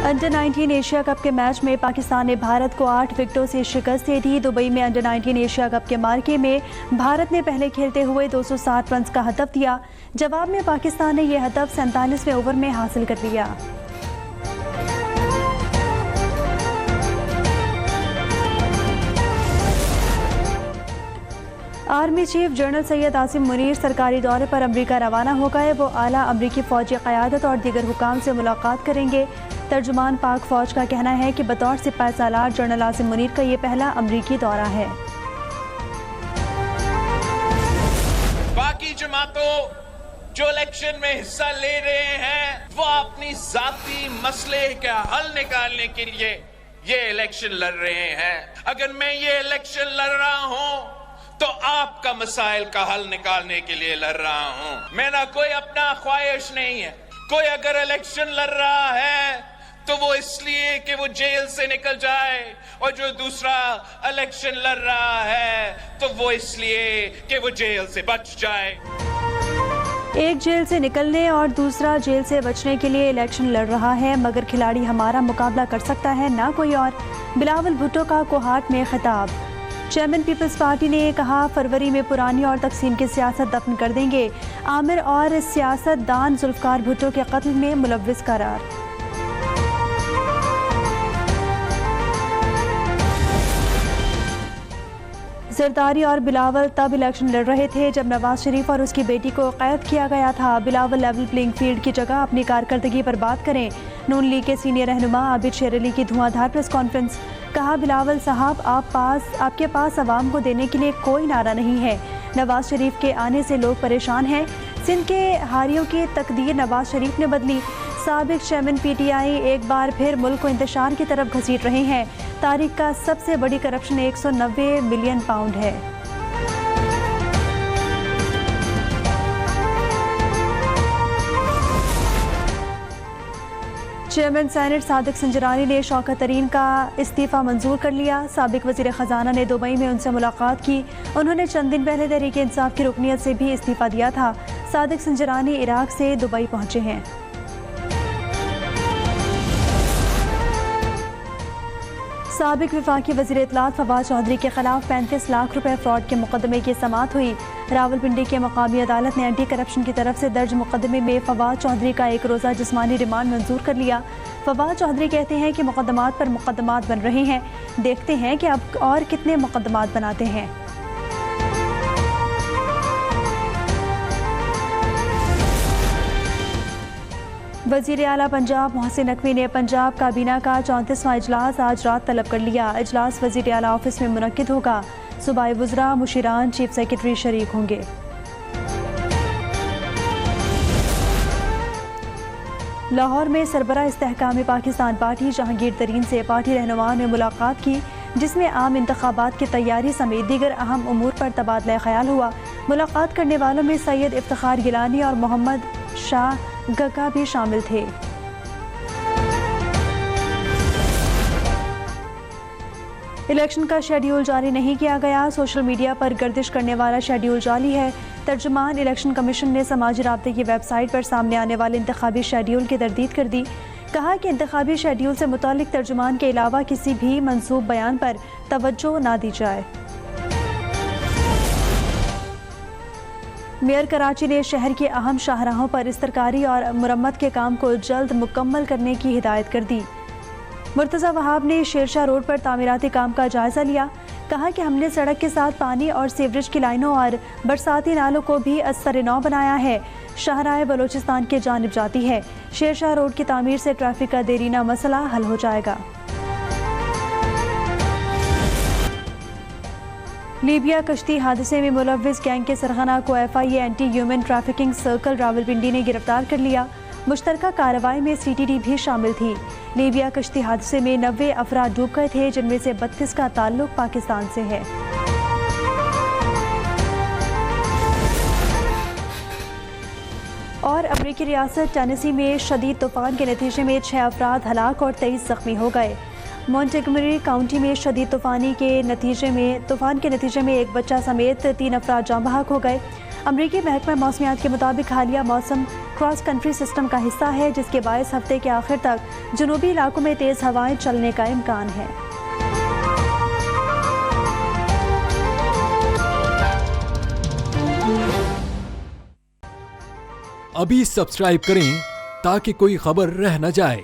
Under 19 Asia cup के match में पाकिस्तान ने भारत को 8 विकेटों से शिकस्त दे दी। दुबई में अंडर 19 एशिया कप के मार्के में भारत ने पहले खेलते हुए 260 रन का हदफ दिया। जवाब में पाकिस्तान ने यह हदफ 47वें ओवर में हासिल कर लिया। Army chief general Syed Asim Munir सरकारी दौरे पर अमरीका रवाना हो गए। वो आला अमरीकी फ़ौजी क़यादत और दीगर हुकाम से मुलाकात करेंगे। तर्जुमान पाक फ़ौज का कहना है कि बतौर सिपाही सालार जनरल आसिम मुनीर का ये पहला अमरीकी दौरा है। बाकी जमातों जो इलेक्शन में हिस्सा ले रहे हैं वो अपनी जाती मसले का हल निकालने के लिए ये इलेक्शन लड़ रहे हैं। अगर मैं ये इलेक्शन लड़ रहा हूं तो आपका मसाइल का हल निकालने के लिए लड़ रहा हूं। मेरा कोई अपना ख्वाहिश नहीं है। कोई अगर इलेक्शन लड़ रहा है तो वो इसलिए कि वो जेल से निकल जाए, और जो दूसरा इलेक्शन लड़ रहा है तो वो इसलिए कि वो जेल से बच जाए। एक जेल से निकलने और दूसरा जेल से बचने के लिए इलेक्शन लड़ रहा है, मगर खिलाड़ी हमारा मुकाबला कर सकता है, ना कोई और। बिलावल भुट्टो का कोहाट में खिताब। चेयरमैन पीपल्स पार्टी ने कहा फरवरी में पुरानी और तकसीम की सियासत दफन कर देंगे। आमिर और सियासतदान जुल्फकार भुट्टो के कत्ल में मुलव्विस करार। जरदारी और बिलावल तब इलेक्शन लड़ रहे थे जब नवाज शरीफ और उसकी बेटी को कैद किया गया था। बिलावल लेवल प्लेइंग फील्ड की जगह अपनी कारकर्दगी पर बात करें। नून लीग के सीनियर रहनुमा आबिद शेर अली की धुआंधार प्रेस कॉन्फ्रेंस। कहा बिलावल साहब आपके पास अवाम को देने के लिए कोई नारा नहीं है। नवाज शरीफ के आने से लोग परेशान हैं। सिंध के हारियों की तकदीर नवाज शरीफ ने बदली। साबिक चेयरमैन पीटीआई एक बार फिर मुल्क को इंतशार की तरफ घसीट रहे हैं। तारीख का सबसे बड़ी करप्शन 190 मिलियन पाउंड है। चेयरमैन सेनेट सादिक संजरानी ने शौकत तरीन का इस्तीफ़ा मंजूर कर लिया। साबिक वज़ीर ख़जाना ने दुबई में उनसे मुलाकात की। उन्होंने चंद दिन पहले तहरीक इंसाफ की रुकनियत से भी इस्तीफ़ा दिया था। सादिक संजरानी इराक से दुबई पहुंचे हैं। साबिक वफाकी वज़ीर इत्तलात फवाद चौधरी के खिलाफ 35 लाख रुपए फ्रॉड के मुकदमे की समाअत हुई। रावलपिंडी के मकामी अदालत ने एंटी करप्शन की तरफ से दर्ज मुकदमे में फवाद चौधरी का एक रोज़ा जिस्मानी रिमांड मंजूर कर लिया। फवाद चौधरी कहते हैं कि मुकदमात पर मुकदमात बन रहे हैं, देखते हैं कि अब और कितने मुकदमात बनाते हैं। वज़ीर आला पंजाब मोहसिन नकवी ने पंजाब काबीना का 34वां इजलास आज रात तलब कर लिया। इजलास वज़ीर आला ऑफिस में मुनक्किद होगा। सूबाई वज़रा, मुशीरान, चीफ सेक्रेटरी शरीक होंगे। लाहौर में सरबराह इस्तेहकाम पाकिस्तान पार्टी जहांगीर तरीन से पार्टी रहनुमाओं ने मुलाकात की, जिसमें आम इंतखाबात की तैयारी समेत दीगर अहम उमूर पर तबादला ख्याल हुआ। मुलाकात करने वालों में सैयद इफ्तिखार गिलानी और मोहम्मद शाह गगा भी शामिल थे। इलेक्शन का शेड्यूल जारी नहीं किया गया। सोशल मीडिया पर गर्दिश करने वाला शेड्यूल जाली है। तर्जुमान इलेक्शन कमीशन ने समाजी राब्ते की वेबसाइट पर सामने आने वाले इंतखाबी शेड्यूल की तरदीद कर दी। कहा कि इंतखाबी शेड्यूल से मुतालिक तर्जुमान के अलावा किसी भी मनसूब बयान पर तवज्जो ना दी जाए। मेयर कराची ने शहर के अहम शाहराहों पर इस्तरकारी और मुरम्मत के काम को जल्द मुकम्मल करने की हिदायत कर दी। मुर्तज़ा वहाब ने शेरशाह रोड पर तामीराती काम का जायजा लिया। कहा कि हमने सड़क के साथ पानी और सीवरेज की लाइनों और बरसाती नालों को भी अस्सर नौ बनाया है। शाहराह बलोचिस्तान की जानिब जाती है। शेरशाह रोड की तामीर से ट्रैफिक का देरीना मसला हल हो जाएगा। लीबिया कश्ती हादसे में मुलव्विस गैंग के सरगना को FIA anti human trafficking circle Rawalpindi ने गिरफ्तार कर लिया। मुश्तरका कार्रवाई में CTD भी शामिल थी। लीबिया कश्ती हादसे में 90 अफराद डूब गए थे, जिनमें से 32 का ताल्लुक पाकिस्तान से है। और अमरीकी रियासत टेनेसी में शदीद तूफान के नतीजे में 6 अफराद हलाक और 23 जख्मी हो गए। मॉन्टेगमरी काउंटी में शदीद तूफान के नतीजे में एक बच्चा समेत 3 अफराद जाँ बहक हो गए। अमरीकी महकमा मौसमियात के मुताबिक हालिया मौसम क्रॉस कंट्री सिस्टम का हिस्सा है, जिसके बायस हफ्ते के आखिर तक जनूबी इलाकों में तेज़ हवाएं चलने का इम्कान है। अभी सब्सक्राइब करें ताकि कोई खबर रह न जाए।